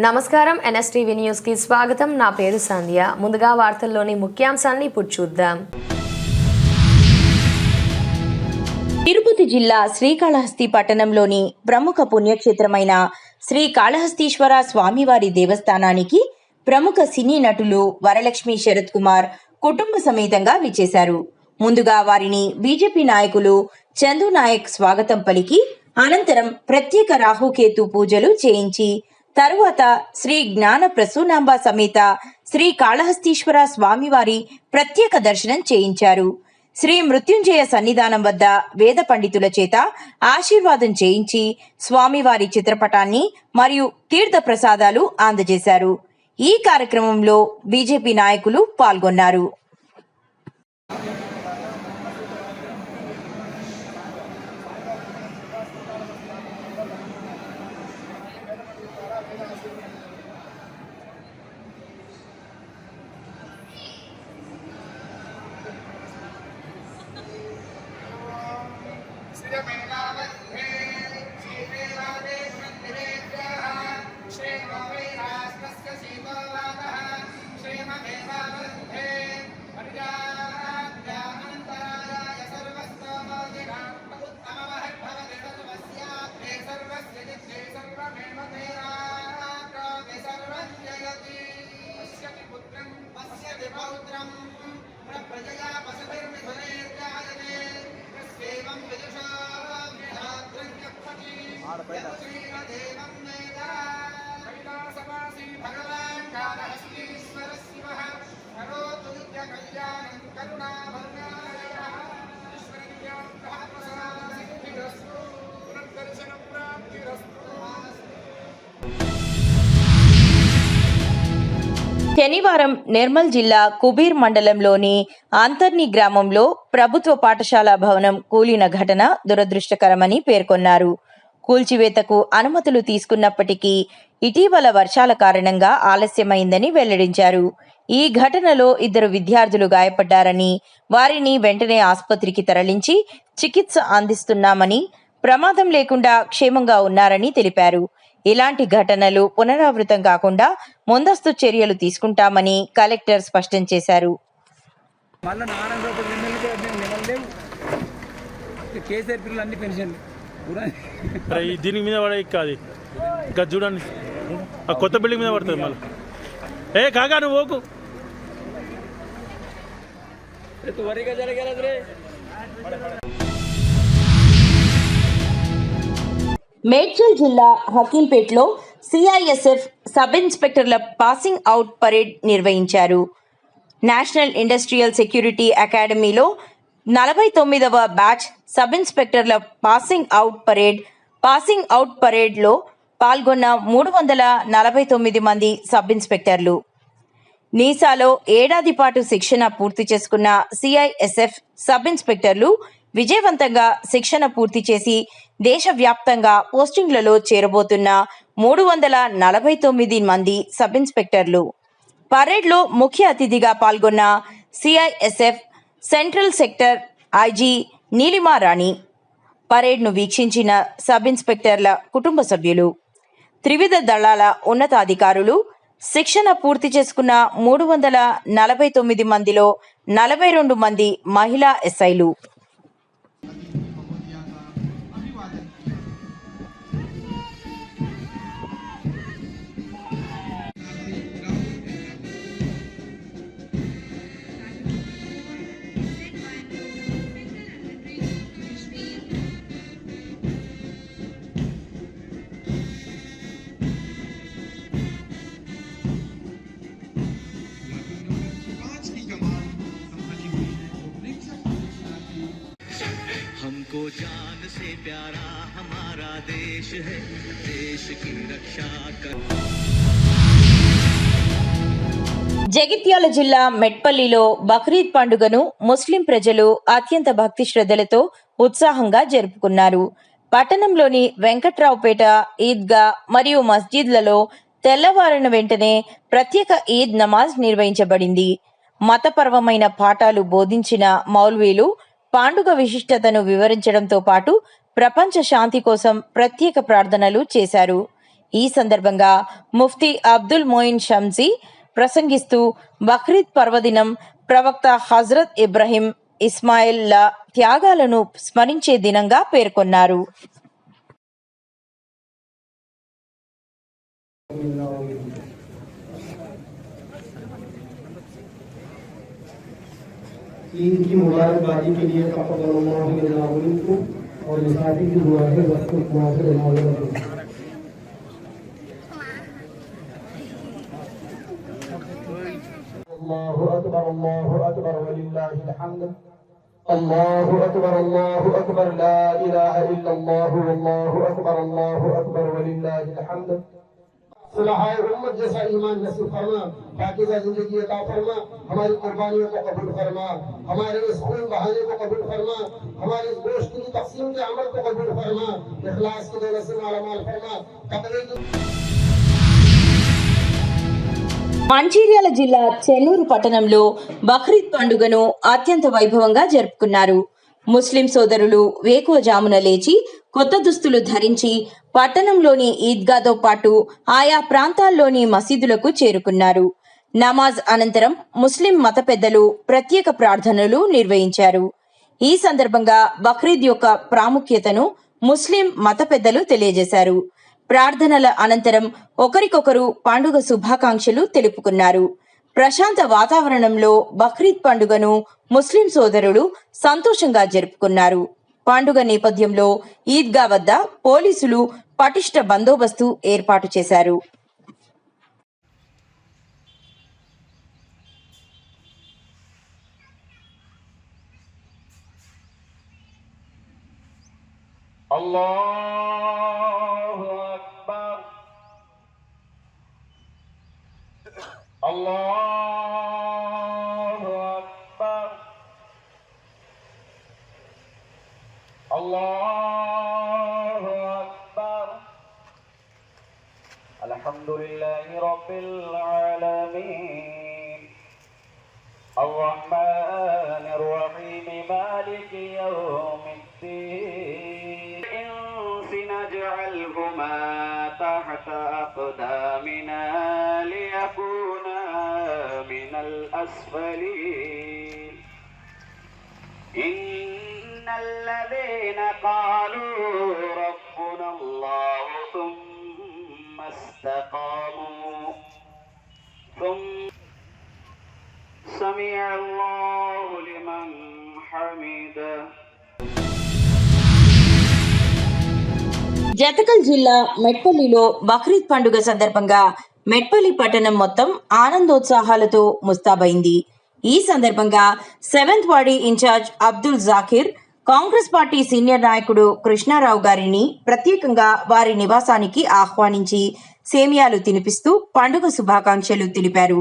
నమస్కారం NSTV news కి స్వాగతం. నా పేరు సంధ్య. ముందుగా వార్తల్లోని ముఖ్యాంశాలను ఇప్పుడు చూద్దాం. తిరుపతి జిల్లా శ్రీకాళహస్తి పట్టణంలోని ప్రముఖ పుణ్యక్షేత్రమైన శ్రీకాళహస్తీశ్వర స్వామివారి దేవస్థానానికి ప్రముఖ సినీ నటులు వరలక్ష్మి శరత్ కుమార్ కుటుంబ సమేతంగా విచ్చేశారు. ముందుగా వారిని బీజేపీ నాయకులు చందు నాయక్ స్వాగతం పలికి అనంతరం ప్రత్యేక రాహుకేతు పూజలు చేయించి తరువాత శ్రీ జ్ఞాన ప్రసూనాంబ సమేత శ్రీ కాళహస్తీశ్వర స్వామివారి ప్రత్యేక దర్శనం చేయించారు. శ్రీ మృత్యుంజయ సన్నిధానం వద్ద వేద పండితుల చేత ఆశీర్వాదం చేయించి స్వామివారి చిత్రపటాన్ని మరియు తీర్థ ప్రసాదాలు అందజేశారు. ఈ కార్యక్రమంలో బీజేపీ నాయకులు పాల్గొన్నారు. శనివారం నిర్మల్ జిల్లా కుబీర్ మండలంలోని అంతర్ని గ్రామంలో ప్రభుత్వ పాఠశాల భవనం కూలిన ఘటన దురదృష్టకరమని పేర్కొన్నారు. కూల్చివేతకు అనుమతులు తీసుకున్నప్పటికీ ఇటీవల వర్షాల కారణంగా ఆలస్యమైందని వెల్లడించారు. ఈ ఘటనలో 2 విద్యార్థులు గాయపడ్డారని, వారిని వెంటనే ఆసుపత్రికి తరలించి చికిత్స అందిస్తున్నామని, ప్రమాదం లేకుండా క్షేమంగా ఉన్నారని తెలిపారు. ఇలాంటి ఘటనలు పునరావృతం కాకుండా ముందస్తు చర్యలు తీసుకుంటామని కలెక్టర్ స్పష్టం చేశారు. దీని మీద పడే కాదు ఇంకా చూడండి, ఆ కొత్త బిల్డింగ్ మీద పడుతుంది. మళ్ళీ కాకా నువ్వు ఓకు మేడ్చల్ జిల్లా హకీంపేట్లో సిఐఎస్ఎఫ్ సబ్ ఇన్స్పెక్టర్ల పాసింగ్ అవుట్ పరేడ్ నిర్వహించారు. నేషనల్ ఇండస్ట్రియల్ సెక్యూరిటీ అకాడమీలో 49వ బ్యాచ్ సబ్ ఇన్స్పెక్టర్ల పాసింగ్ అవుట్ పరేడ్లో పాల్గొన్న 349 మంది సబ్ ఇన్స్పెక్టర్లు. నీసాలో ఏడాది పాటు శిక్షణ పూర్తి చేసుకున్న సిఐఎస్ఎఫ్ సబ్ ఇన్స్పెక్టర్లు విజయవంతంగా శిక్షణ పూర్తి చేసి దేశవ్యాప్తంగా పోస్టింగ్లలో చేరబోతున్న 349 మంది సబ్ ఇన్స్పెక్టర్లు. పరేడ్లో ముఖ్య అతిథిగా పాల్గొన్న CISF central sector IG Neelima Rani, పరేడ్ను వీక్షించిన సబ్ ఇన్స్పెక్టర్ల కుటుంబ సభ్యులు, త్రివిధ దళాల ఉన్నతాధికారులు, శిక్షణ పూర్తి చేసుకున్న 349 మందిలో 42 మంది మహిళా ఎస్ఐలు. हमको जान से प्यारा हमारा देश है, देश की रक्षा कर. జగిత్యాల జిల్లా మెట్పల్లిలో బక్రీద్ పండుగను ముస్లిం ప్రజలు అత్యంత భక్తి శ్రద్ధలతో ఉత్సాహంగా జరుపుకున్నారు. పట్టణంలోని వెంకట్రావుపేట ఈద్గా మరియు మస్జిద్లలో తెల్లవారిన వెంటనే ప్రత్యేక ఈద్ నమాజ్ నిర్వహించబడింది. మతపరమైన పాఠాలు బోధించిన మౌల్వీలు పండుగ విశిష్టతను వివరించడంతో పాటు ప్రపంచ శాంతి కోసం ప్రత్యేక ప్రార్థనలు చేశారు. ఈ సందర్భంగా ముఫ్తీ అబ్దుల్ మోయిన్ షంజీ ప్రసంగిస్తూ బక్రీద్ పర్వదినం ప్రవక్త హజరత్ ఇబ్రహీం ఇస్మాయిల్ల త్యాగాలను స్మరించే దినంగా పేర్కొన్నారు. ईद की मुबारकबादी के लिए तक़ब्बलल्लाहु मिन्ना व मिनकुम और मुसाफिर की दुआ है वक्त मुआफ़िर अल्लाहु अकबर वलिल्लाहिल हम्द अल्लाहु अकबर ला इलाहा इल्लल्लाहु वल्लाहु अकबर वलिल्लाहिल हम्द सलाह उम्मत जैसा ईमान नसीब फरमा, पाकीज़ा जिंदगी अता फरमा, हमारी कुर्बानियों को कबूल फरमा, हमारे इस खून बहाने को कबूल फरमा, हमारे इस गोश्त की तक़सीम के अमल को कबूल फरमा, इखलास की दौलत से मालामाल फरमा, तक़वे की మంచిర్యాల జిల్లా చెన్నూరు పట్టణంలో బక్రీద్ పండుగను అత్యంత వైభవంగా జరుపుకున్నారు. ముస్లిం సోదరులు వేకువజామున లేచి కొత్త దుస్తులు ధరించి పట్టణంలోని ఈద్గాతో పాటు ఆయా ప్రాంతాల్లోని మసీదులకు చేరుకున్నారు. నమాజ్ అనంతరం ముస్లిం మత పెద్దలు ప్రత్యేక ప్రార్థనలు నిర్వహించారు. ఈ సందర్భంగా బక్రీద్ యొక్క ప్రాముఖ్యతను ముస్లిం మత పెద్దలు తెలియజేశారు. ప్రార్థనల అనంతరం ఒకరికొకరు పండుగ శుభాకాంక్షలు తెలుపుకున్నారు. ప్రశాంత వాతావరణంలో బక్రీద్ పండుగను ముస్లిం సోదరులు సంతోషంగా జరుపుకున్నారు. పండుగ నేపథ్యంలో ఈద్గా వద్ద పోలీసులు పటిష్ట బందోబస్తు ఏర్పాటు చేశారు. अल्लाहु अकबर अल्लाहु अकबर अल्लाहु अकबर अल्हम्दुलिल्लाहि रब्बिल आलमीन अर्रहमानिर रहीम मालिकि यौमिद्दीन नजअलहुमा तहत अक़दामिना लियकूना मिनल अस्फलीन इन्नल्लज़ीना क़ालू रब्बुनल्लाहु थुम्मा इस्तक़ामू समिअल्लाहु लिमन हमिदह. జతకల్ జిల్లా మెట్పల్లిలో బక్రీద్ పండుగ సందర్భంగా మెట్పల్లి పట్టణం మొత్తం ఆనందోత్సాహాలతో ముస్తాబైంది. ఈ సందర్భంగా 7th ward incharge Abdul Zakir Congress party senior నాయకుడు కృష్ణారావు గారిని ప్రత్యేకంగా వారి నివాసానికి ఆహ్వానించి సేమియాలు తినిపిస్తూ పండుగ శుభాకాంక్షలు తెలిపారు.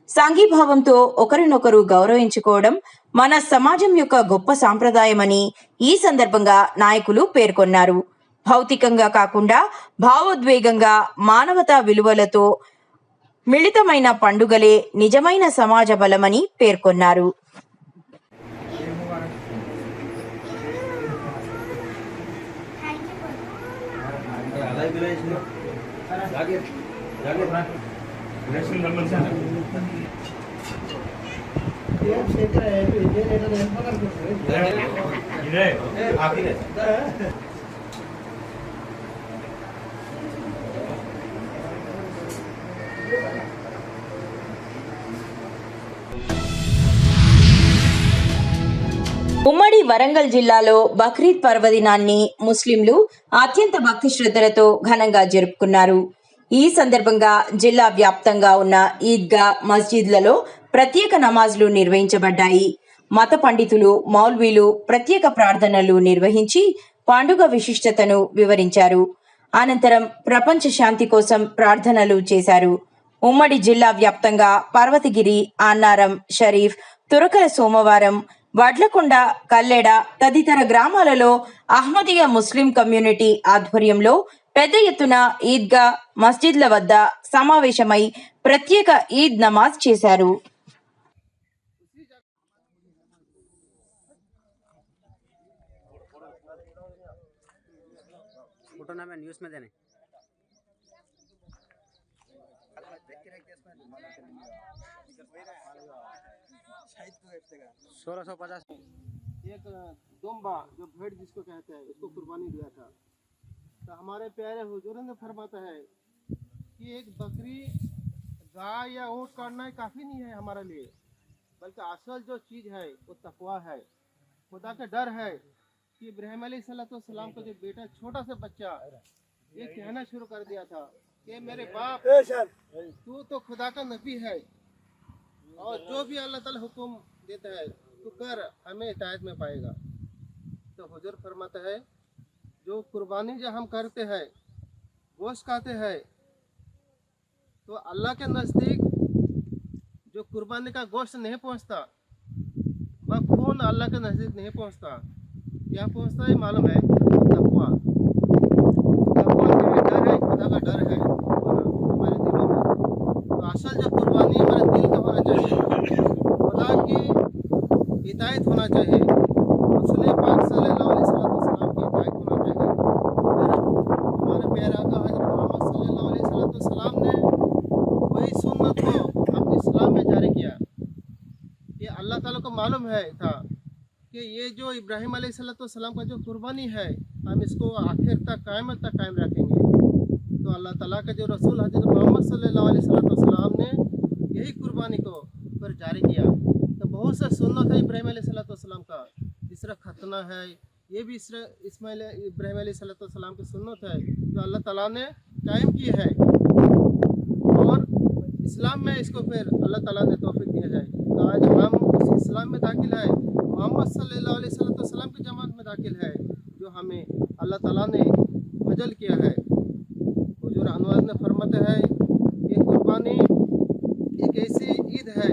సంఘీభావంతో ఒకరినొకరు గౌరవించుకోవడం మన సమాజం యొక్క గొప్ప సాంప్రదాయమని ఈ సందర్భంగా నాయకులు పేర్కొన్నారు. భౌతికంగా కాకుండా భావోద్వేగంగా మానవతా విలువలతో మిళితమైన పండుగలే నిజమైన సమాజ బలమని పేర్కొన్నారు. ఉమ్మడి వరంగల్ జిల్లాలో బక్రీద్ పర్వదినాన్ని ముస్లింలు అత్యంత భక్తి శ్రద్ధలతో ఘనంగా జరుపుకున్నారు. ఈ సందర్భంగా జిల్లా వ్యాప్తంగా ఉన్న ఈద్గా మస్జిద్లలో ప్రత్యేక నమాజ్లు నిర్వహించబడ్డాయి. మత పండితులు మౌల్వీలు ప్రత్యేక ప్రార్థనలు నిర్వహించి పండుగ విశిష్టతను వివరించారు. అనంతరం ప్రపంచ శాంతి కోసం ప్రార్థనలు చేశారు. ఉమ్మడి జిల్లా వ్యాప్తంగా పర్వతగిరి, అన్నారం, షరీఫ్, తురకల సోమవారం, వడ్లకొండ, కల్లెడ తదితర గ్రామాలలో అహ్మదియా ముస్లిం కమ్యూనిటీ ఆధ్వర్యంలో పెద్ద ఎత్తున ఈద్గా మస్జిద్ల వద్ద సమావేశమై ప్రత్యేక ఈద్ నమాజ్ చేశారు. फोटो ना मैं न्यूज़ में देने एक दुम्बा जो भेड़ जिसको कहते हैं उसको कुर्बानी दिया था। तो हमारे प्यारे हुजूर ने फरमाता है कि एक बकरी, गाय या ऊँट काटना काफ़ी नहीं है हमारे लिए, बल्कि असल जो चीज़ है वो तकवा है, खुदा का डर है। कि इब्राहिम अलैहिस्सलाम का जो बेटा छोटा सा बच्चा ये कहना शुरू कर दिया था कि मेरे बाप तू तो खुदा का नबी है और जो भी अल्लाह ताला हुक्म देता है तू कर, हमें इतायत में पाएगा। तो हुजूर फरमाता है जो कुर्बानी जो हम करते हैं, गोश्त खाते हैं, तो अल्लाह के नज़दीक जो कुर्बानी का गोश्त नहीं पहुंचता, वह खून अल्लाह के नज़दीक नहीं पहुंचता। क्या पहुंचता है मालूम है? तकवा। तकवा का डर है, खुदा का डर है हमारे दिलों में। तो असल जो कुर्बानी हमारे दिल का होना चाहिए, खुदा की हिदायत होना चाहिए, रसूल पाक सल्लल्लाहु अलैहि वसल्लम की हिदायत होना चाहिए। फिर हमारे प्यारे आका हज़रत मोहम्मद सल्लल्लाहु अलैहि वसल्लम ने वही सुन्नत को अपने इस्लाम में जारी किया। ये अल्लाह ताला को मालूम है था कि ये जो इब्राहिम अलैहिस्सलाम का जो कुर्बानी है हम इसको आखिर तक क़यामत तक कायम रखेंगे। तो अल्लाह ताला का जो रसूल हज़रत मोहम्मद सल्लल्लाहु अलैहि वसल्लम ने यही कुर्बानी को फिर जारी किया। तो बहुत सा सुन्नत है इब्राहिम अलैहिस्सलाम का, जिस तरह खतना है, ये भी इस्माइल इब्राहिम अलैहिस्सलाम की सुन्नत है जो अल्लाह ताला ने कायम की है और इस्लाम में इसको फिर अल्लाह ताला ने तौफीक दिया है। तो आज हम इस इस्लाम में दाखिल है, मोहम्मद सल्लल्लाहु अलैहि वसल्लम की जमात में दाखिल है, जो हमें अल्लाह ताला ने फजल किया है। हुजूर अनवर ने फरमाते हैं कि कुर्बानी एक ऐसी ईद है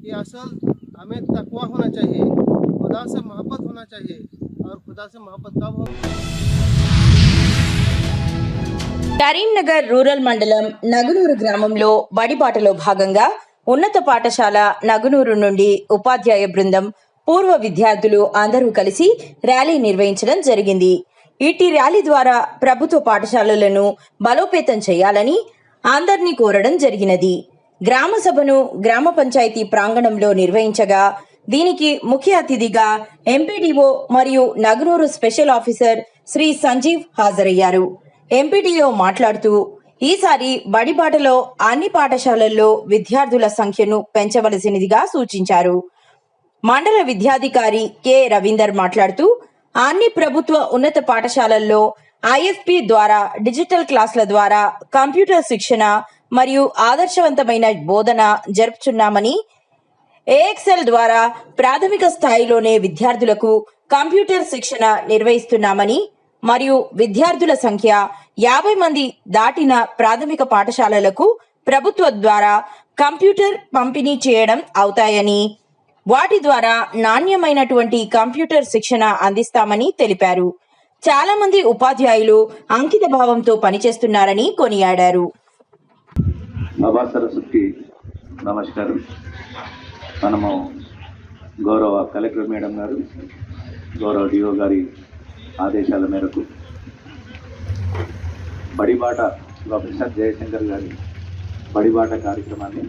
कि असल हमें तकवा होना चाहिए, खुदा से मोहब्बत होना चाहिए। और खुदा से मोहब्बत कब हो? కరీంనగర్ రూరల్ మండలం నగునూరు గ్రామంలో బడిబాటలో భాగంగా ఉన్నత పాఠశాల నగునూరు నుండి ఉపాధ్యాయ బృందం, పూర్వ విద్యార్థులు అందరూ కలిసి ర్యాలీ నిర్వహించడం జరిగింది. ఇట్టి ర్యాలీ ద్వారా ప్రభుత్వ పాఠశాలలను బలోపేతం చేయాలని అందరినీ కోరడం జరిగినది. గ్రామ సభను గ్రామ పంచాయతీ ప్రాంగణంలో నిర్వహించగా దీనికి ముఖ్య అతిథిగా ఎంపీడీఓ మరియు నగునూరు స్పెషల్ ఆఫీసర్ శ్రీ సంజీవ్ హాజరయ్యారు. ఎంపీడీఓ మాట్లాడుతూ ఈసారి బడిబాటలో అన్ని పాఠశాలల్లో విద్యార్థుల సంఖ్యను పెంచవలసినదిగా సూచించారు. మండల విద్యాధికారి కె రవీందర్ మాట్లాడుతూ అన్ని ప్రభుత్వ ఉన్నత పాఠశాలల్లో ఐఎఫ్పి ద్వారా డిజిటల్ క్లాసుల ద్వారా కంప్యూటర్ శిక్షణ మరియు ఆదర్శవంతమైన బోధన జరుపుచున్నామని, ఏఎక్స్ఎల్ ద్వారా ప్రాథమిక స్థాయిలోనే విద్యార్థులకు కంప్యూటర్ శిక్షణ నిర్వహిస్తున్నామని మరియు విద్యార్థుల సంఖ్య 50 మంది దాటిన ప్రాథమిక పాఠశాలలకు ప్రభుత్వం ద్వారా కంప్యూటర్ పంపిణీ చేయడం అవుతాయని, వాటి ద్వారా నాణ్యమైనటువంటి కంప్యూటర్ శిక్షణ అందిస్తామని తెలిపారు. చాలా మంది ఉపాధ్యాయులు అంకిత భావంతో పనిచేస్తున్నారని కొనియాడారు. సరస్వతి నమస్కారం. మనము గౌరవ కలెక్టర్ మేడం గారు, గౌరవ డిఓ గారి ఆదేశాల మేరకు బడిబాట ప్రొఫెసర్ జయశంకర్ గారి బడిబాట కార్యక్రమాన్ని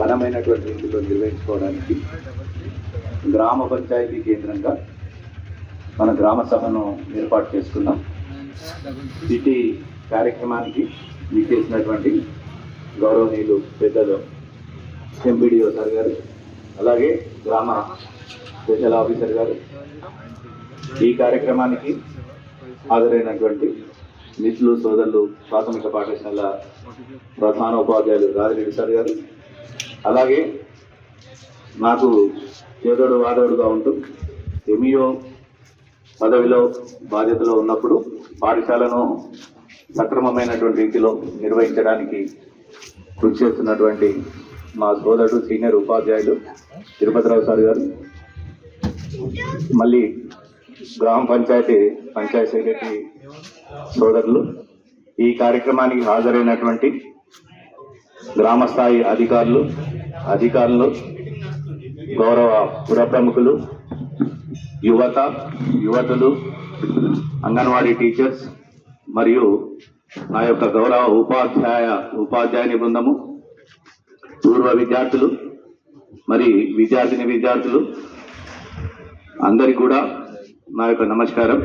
ఘనమైనటువంటి రీతిలో నిర్వహించుకోవడానికి గ్రామ పంచాయతీ కేంద్రంగా మన గ్రామ సభను ఏర్పాటు చేసుకున్నాం. ఇటీ కార్యక్రమానికి విచ్చేసినటువంటి గౌరవనీయులు పెద్దలు ఎంపీడీఓ సార్ గారు, అలాగే గ్రామ స్పెషల్ ఆఫీసర్ గారు, ఈ కార్యక్రమానికి హాజరైనటువంటి మిత్రులు, సోదరులు, ప్రాథమిక పాఠశాల ప్రధాన ఉపాధ్యాయులు రాజిరెడ్డి సార్ గారు, అలాగే నాకు చేదోడు వాదోడుగా ఉంటూ ఎంఈఓ పదవిలో బాధ్యతలో ఉన్నప్పుడు పాఠశాలను సక్రమమైనటువంటి రీతిలో నిర్వహించడానికి కృషి చేస్తున్నటువంటి మా సోదరుడు సీనియర్ ఉపాధ్యాయులు తిరుపతిరావు సార్ గారు, మళ్ళీ గ్రామ పంచాయతీ సెక్రటరీ సోదరులు, ఈ కార్యక్రమానికి హాజరైనటువంటి గ్రామ స్థాయి అధికారులు, గౌరవ పుర ప్రముఖులు, యువతులు, అంగన్వాడీ టీచర్స్ మరియు నా యొక్క గౌరవ ఉపాధ్యాయుని బృందము, పూర్వ విద్యార్థులు మరి విద్యార్థులు అందరికీ కూడా నా యొక్క నమస్కారం.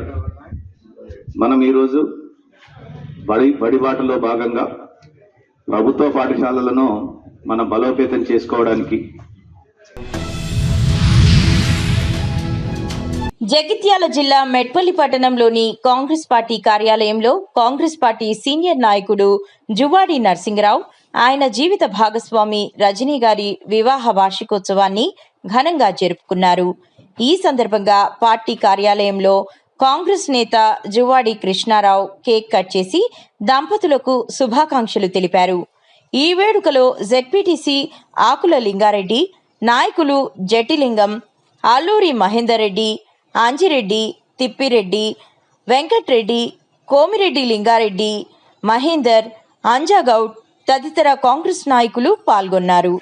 మనం ఈరోజు బడిబాటలో భాగంగా ప్రభుత్వ పాఠశాలలను మనం బలోపేతం చేసుకోవడానికి జగిత్యాల జిల్లా మెట్పల్లి పట్టణంలోని కాంగ్రెస్ పార్టీ కార్యాలయంలో కాంగ్రెస్ పార్టీ సీనియర్ నాయకుడు జువాడి నరసింగరావు ఆయన జీవిత భాగస్వామి రజనీ గారి వివాహ వార్షికోత్సవాన్ని ఘనంగా జరుపుకున్నారు. ఈ సందర్భంగా పార్టీ కార్యాలయంలో కాంగ్రెస్ నేత జువాడి కృష్ణారావు కేక్ కట్ చేసి దంపతులకు శుభాకాంక్షలు తెలిపారు. ఈ వేడుకలో జెడ్పీటీసీ ఆకుల లింగారెడ్డి, నాయకులు జటిలింగం, అల్లూరి మహేందర్ రెడ్డి, అంజిరెడ్డి, తిప్పిరెడ్డి, వెంకట్రెడ్డి, కోమిరెడ్డి లింగారెడ్డి, మహేందర్, అంజాగౌడ్ తదితర కాంగ్రెస్ నాయకులు పాల్గొన్నారు.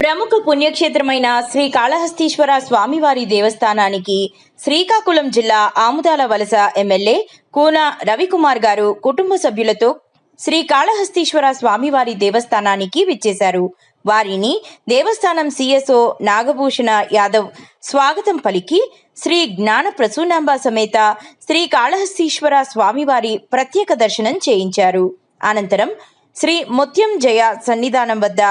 ప్రముఖ పుణ్యక్షేత్రమైన శ్రీ కాళహస్తీశ్వర స్వామివారి దేవస్థానానికి శ్రీకాకుళం జిల్లా ఆముదాల వలస ఎమ్మెల్యే కూన రవికుమార్ గారు కుటుంబ సభ్యులతో శ్రీ కాళహస్తీశ్వర స్వామివారి దేవస్థానానికి విచ్చేశారు. వారిని దేవస్థానం సిఎస్ఓ నాగభూషణ యాదవ్ స్వాగతం పలికి శ్రీ జ్ఞాన ప్రసూనాంబ సమేత శ్రీ కాళహస్తీశ్వర స్వామివారి ప్రత్యేక దర్శనం చేయించారు. అనంతరం శ్రీ ముత్యం జయ సన్నిధానం వద్ద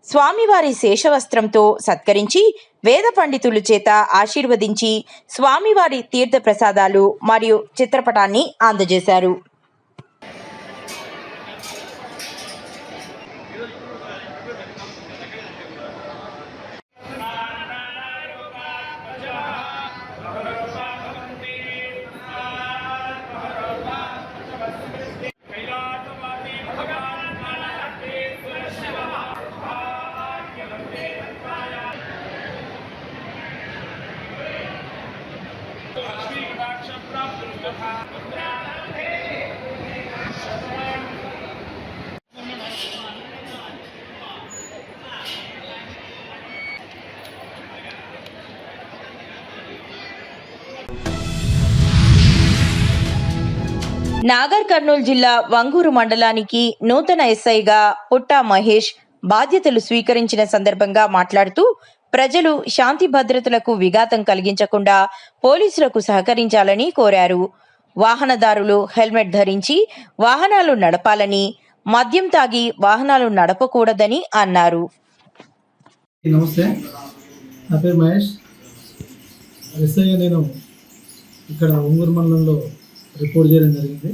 స్వామివారి శేషవస్త్రంతో సత్కరించి వేద పండితుల చేత ఆశీర్వదించి స్వామివారి తీర్థ ప్రసాదాలు మరియు చిత్రపటాన్ని అందజేశారు. నాగర్ కర్నూలు జిల్లా వంగూరు మండలానికి నూతన ఎస్ఐగా పుట్టా మహేష్ బాధ్యతలు స్వీకరించిన సందర్భంగా మాట్లాడుతూ ప్రజలు శాంతి భద్రతలకు విఘాతం కలిగించకుండా పోలీసులకు సహకరించాలని కోరారు. వాహనదారులు హెల్మెట్ ధరించి వాహనాలు నడపాలని, మద్యం తాగి వాహనాలు నడపకూడదని అన్నారు. నమస్తే, నా పేరు మహేష్. ఎస్ఐగా నేను ఇక్కడ ఒంగూరు మండలంలో రిపోర్ట్ చేయడం జరిగింది.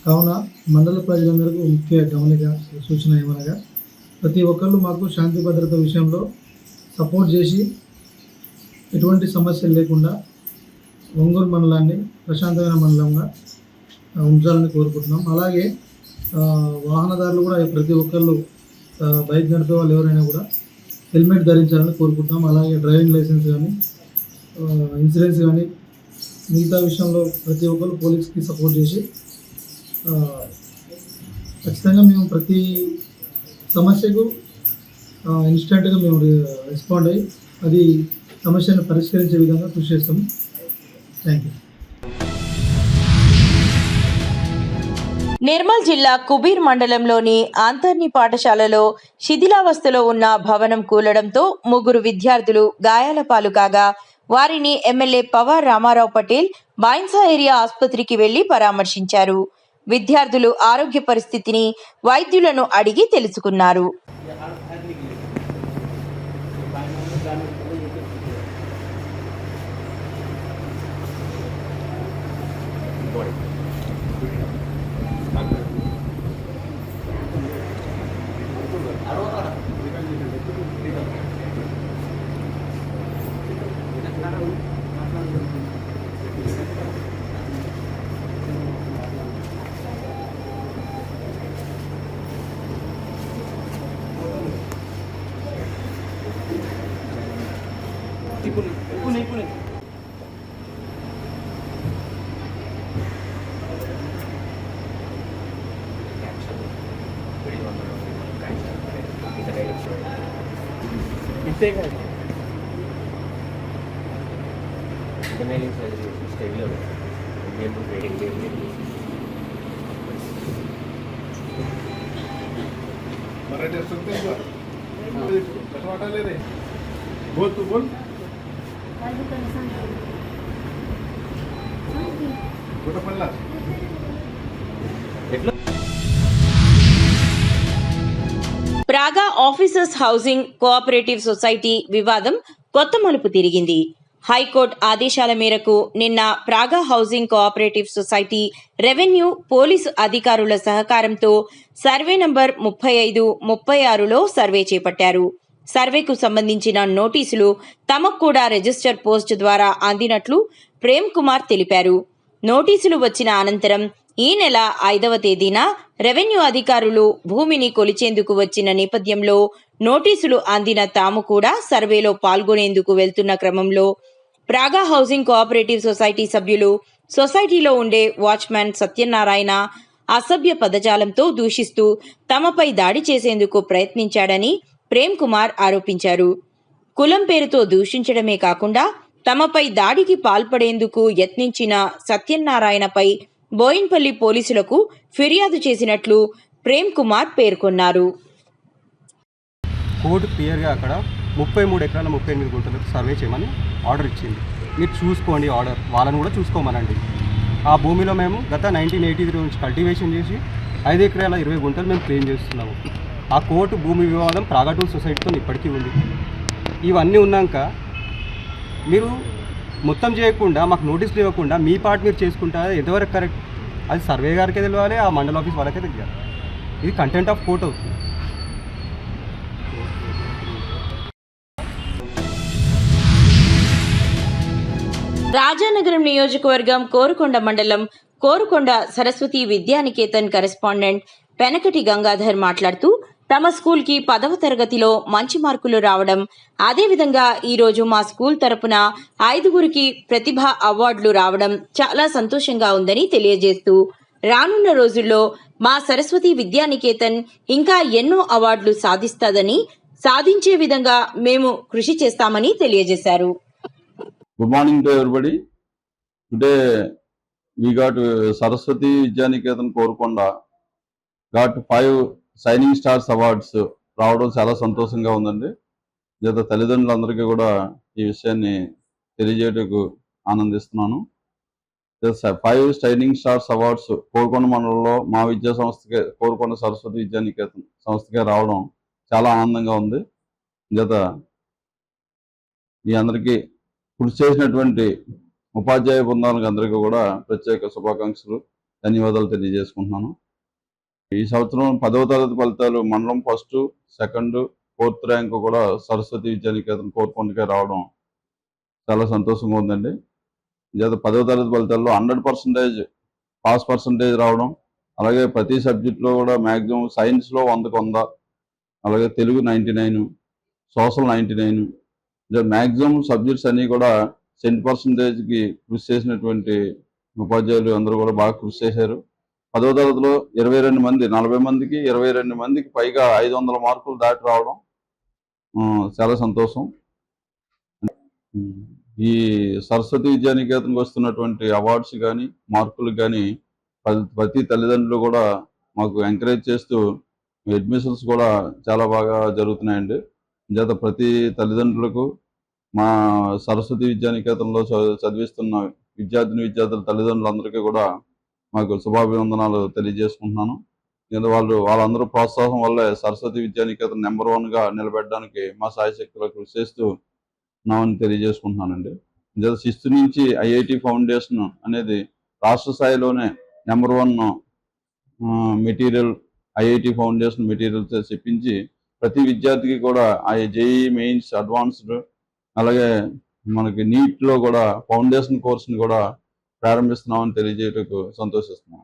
కావున మండల ప్రజలందరికీ ముఖ్య గమనిక సూచన ఏమనగా ప్రతి ఒక్కళ్ళు మాకు శాంతి భద్రత విషయంలో సపోర్ట్ చేసి ఎటువంటి సమస్యలు లేకుండా ఒంగూరు మండలాన్ని ప్రశాంతమైన మండలంగా ఉంచాలని కోరుకుంటున్నాం. అలాగే వాహనదారులు కూడా ప్రతి ఒక్కళ్ళు బైక్ నడిపే వాళ్ళు ఎవరైనా కూడా హెల్మెట్ ధరించాలని కోరుకుంటున్నాం. అలాగే డ్రైవింగ్ లైసెన్స్ కానీ ఇన్సూరెన్స్ కానీ మిగతా విషయంలో ప్రతి ఒక్కరు పోలీస్కి సపోర్ట్ చేసి ఖచ్చితంగా మేము ప్రతి సమస్యకు ఇన్స్టెంట్గా మేము రెస్పాండ్ అయ్యి అది సమస్యను పరిష్కరించే విధంగా కృషి చేస్తాము. Thank you. నిర్మల్ జిల్లా కుబీర్ మండలంలోని ఆంతర్ని పాఠశాలలో శిథిలావస్థలో ఉన్న భవనం కూలడంతో 3 విద్యార్థులు గాయాల పాలు కాగా వారిని ఎమ్మెల్యే పవార్ రామారావు పటేల్ బాయిన్సా ఏరియా ఆసుపత్రికి వెళ్లి పరామర్శించారు. విద్యార్థులు ఆరోగ్య పరిస్థితిని వైద్యులను అడిగి తెలుసుకున్నారు. बोल तू बोल कुठं पडला Praga officers housing cooperative society వివాదం కొత్త మలుపు తిరిగింది. హైకోర్టు ఆదేశాల మేరకు నిన్న Praga housing cooperative society revenue police అధికారుల సహకారంతో సర్వే నంబర్ 35, 36లో సర్వే చేపట్టారు. సర్వేకు సంబంధించిన నోటీసులు తమకు కూడా రిజిస్టర్ పోస్ట్ ద్వారా అందినట్లు ప్రేమ్ కుమార్ తెలిపారు. నోటీసులు వచ్చిన అనంతరం ఈ నెల 5వ తేదీన రెవెన్యూ అధికారులు భూమిని కొలిచేందుకు వచ్చిన నేపథ్యంలో నోటీసులు అందిన తాము కూడా సర్వేలో పాల్గొనేందుకు వెళ్తున్న క్రమంలో ప్రాగా హౌసింగ్ కోఆపరేటివ్ సొసైటీ సభ్యులు సొసైటీలో ఉండే వాచ్మ్యాన్ సత్యనారాయణ అసభ్య పదజాలంతో దూషిస్తూ తమపై దాడి చేసేందుకు ప్రయత్నించాడని ప్రేమ్ కుమార్ ఆరోపించారు. కులం పేరుతో దూషించడమే కాకుండా తమపై దాడికి పాల్పడేందుకు యత్నించిన సత్యనారాయణపై బోయిన్పల్లి పోలీసులకు ఫిర్యాదు చేసినట్లు ప్రేమ్ కుమార్ పేర్కొన్నారు. కోర్టు క్లియర్గా అక్కడ 33 ఎకరాల 38 గుంటలకు సర్వే చేయమని ఆర్డర్ ఇచ్చింది. మీరు చూసుకోండి ఆర్డర్, వాళ్ళని కూడా చూసుకోమనండి. ఆ భూమిలో మేము గత 1983 నుంచి కల్టివేషన్ చేసి 5 ఎకరాల 20 గుంటలు మేము క్లెయిమ్ చేస్తున్నాము. ఆ కోర్టు భూమి వివాదం ప్రాగా టూల్ సొసైటీతో ఇప్పటికీ ఉంది. ఇవన్నీ ఉన్నాక మీరు మొత్తం చేయకుండా మాకు నోటీసులు ఇవ్వకుండా మీ పార్ట్ మీరు చేసుకుంటారా? ఎంతవరకు కరెక్ట్? అది సర్వే గారికే తెలియాలి, ఆ మండల ఆఫీస్ వాళ్ళకే తెలియాలి. ఇది కంటెంట్ ఆఫ్ కోర్ట్ అవుతుంది. రాజానగరం నియోజకవర్గం కోరుకొండ మండలం కోరుకొండ సరస్వతి విద్యానికేతన్ కరెస్పాండెంట్ పెనకటి గంగాధర్ మాట్లాడుతూ తమ స్కూల్ కి 10వ తరగతిలో మంచి మార్కులు రావడం, అదేవిధంగా ఈరోజు మా స్కూల్ తరపున 5గురికి ప్రతిభ అవార్డులు రావడం చాలా సంతోషంగా ఉందని తెలియజేస్తూ రానున్న రోజుల్లో మా సరస్వతి విద్యానికేతన్ ఇంకా ఎన్నో అవార్డులు సాధించే విధంగా మేము కృషి చేస్తామని తెలియజేశారు. Good morning to everybody. Today we got Saraswati Vidyaniketan Korukonda got 5 Shining Stars Awards రావడం చాలా సంతోషంగా ఉందండి. జత తల్లిదండ్రులందరికీ కూడా ఈ విషయాన్ని తెలియజేయటకు ఆనందిస్తున్నాను. 5 Shining Stars Awards కోరుకొండ మండలంలో మా విద్యా సంస్థకే, కోరుకొండ సరస్వతి విద్యానికేతన్ సంస్థకే రావడం చాలా ఆనందంగా ఉంది. జత మీ అందరికీ కృషి చేసినటువంటి ఉపాధ్యాయ బృందాలకు అందరికీ కూడా ప్రత్యేక శుభాకాంక్షలు, ధన్యవాదాలు తెలియజేసుకుంటున్నాను. ఈ సంవత్సరం 10వ తరగతి ఫలితాలు మండలం 1st, 2nd, 4th ర్యాంకు కూడా సరస్వతి విద్యానికేతన్ కోరుకొండకే రావడం చాలా సంతోషంగా ఉందండి. జత 10వ తరగతి ఫలితాల్లో 100% పాస్ పర్సంటేజ్ రావడం, అలాగే ప్రతి సబ్జెక్టులో కూడా మ్యాక్సిమం సైన్స్లో 100కి 100, అలాగే తెలుగు 99, సోషల్ 99, మ్యాక్సిమం సబ్జెక్ట్స్ అన్నీ కూడా 100%కి కృషి చేసినటువంటి ఉపాధ్యాయులు అందరూ కూడా బాగా కృషి చేశారు. 10వ తరగతిలో 22 మంది, 40 మందికి 22 మందికి పైగా 500 మార్కులు దాటి రావడం చాలా సంతోషం. ఈ సరస్వతి విద్యానికేతన్కి వస్తున్నటువంటి అవార్డ్స్ కానీ మార్కులు కానీ ప్రతి తల్లిదండ్రులు కూడా మాకు ఎంకరేజ్ చేస్తూ అడ్మిషన్స్ కూడా చాలా బాగా జరుగుతున్నాయండి. జత ప్రతి తల్లిదండ్రులకు మా సరస్వతి విద్యానికేతన్లో చదివిస్తున్న విద్యార్థుల తల్లిదండ్రులందరికీ కూడా మాకు శుభాభివందనాలు తెలియజేసుకుంటున్నాను. వాళ్ళందరూ ప్రోత్సాహం వల్లే సరస్వతి విద్యానికేతన్ నెంబర్ 1గా నిలబెట్టడానికి మా సాయశక్తిలో కృషి చేస్తూ ఉన్నామని తెలియజేసుకుంటున్నానండి. జత 6th నుంచి IIT ఫౌండేషన్ అనేది రాష్ట్ర స్థాయిలోనే number 1 material, IIT foundation materials చెప్పించి ప్రతి విద్యార్థికి కూడా JEE మెయిన్స్, అడ్వాన్స్డ్, అలాగే మనకి నీట్లో కూడా ఫౌండేషన్ కోర్సుని కూడా ప్రారంభిస్తున్నామని తెలియజేయటకు సంతోషిస్తున్నాం.